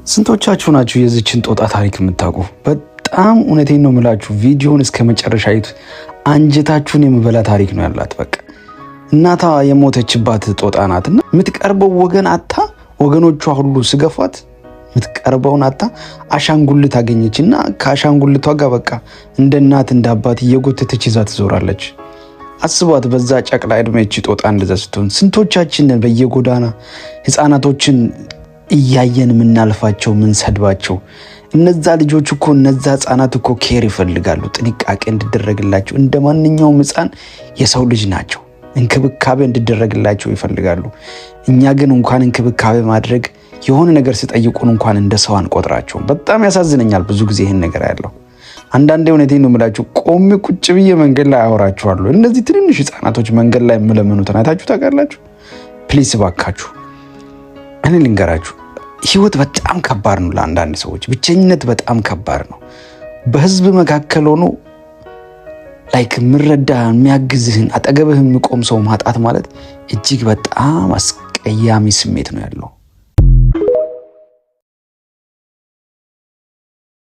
ስንቶቻችሁ ናችሁ የዚችን ጦጣ ታሪክ የምታውቁ? በጣም እውነቴን ነው የምላችሁ። ቪዲዮውን እስከ መጨረሻ አይቱ። አንጀታችሁን የምበላ ታሪክ ነው ያላት። በቃ እናቷ የሞተችባት ጦጣ ናትና የምትቀርበው ወገን አታ ወገኖቿ ሁሉ ስገፏት የምትቀርበውን አታ አሻንጉልት አገኘችና ከአሻንጉልቷ ጋር በቃ እንደ እናት እንደ አባት እየጎተተች ይዛ ትዞራለች። አስቧት በዛ ጨቅላ ዕድሜ እቺ ጦጣ እንደዛ ስትሆን። ስንቶቻችን በየጎዳና ህፃናቶችን እያየን ምናልፋቸው ምን ሰድባቸው። እነዛ ልጆች እኮ እነዛ ህፃናት እኮ ኬር ይፈልጋሉ፣ ጥንቃቄ እንዲደረግላቸው። እንደ ማንኛውም ህፃን የሰው ልጅ ናቸው፣ እንክብካቤ እንዲደረግላቸው ይፈልጋሉ። እኛ ግን እንኳን እንክብካቤ ማድረግ የሆነ ነገር ሲጠይቁን እንኳን እንደ ሰው አንቆጥራቸውም። በጣም ያሳዝነኛል ብዙ ጊዜ ይሄን ነገር ያለው። አንዳንዴ እውነቴን ነው የምላችሁ፣ ቆሜ ቁጭ ብዬ መንገድ ላይ አወራችኋለሁ። እነዚህ ትንንሽ ህፃናቶች መንገድ ላይ የምለምኑትን አይታችሁ ታውቃላችሁ? ፕሊስ ባካችሁ እኔ ልንገራችሁ፣ ህይወት በጣም ከባድ ነው ለአንዳንድ ሰዎች። ብቸኝነት በጣም ከባድ ነው። በህዝብ መካከል ሆኖ ላይክ ምረዳ የሚያግዝህን አጠገብህ የሚቆም ሰው ማጣት ማለት እጅግ በጣም አስቀያሚ ስሜት ነው ያለው።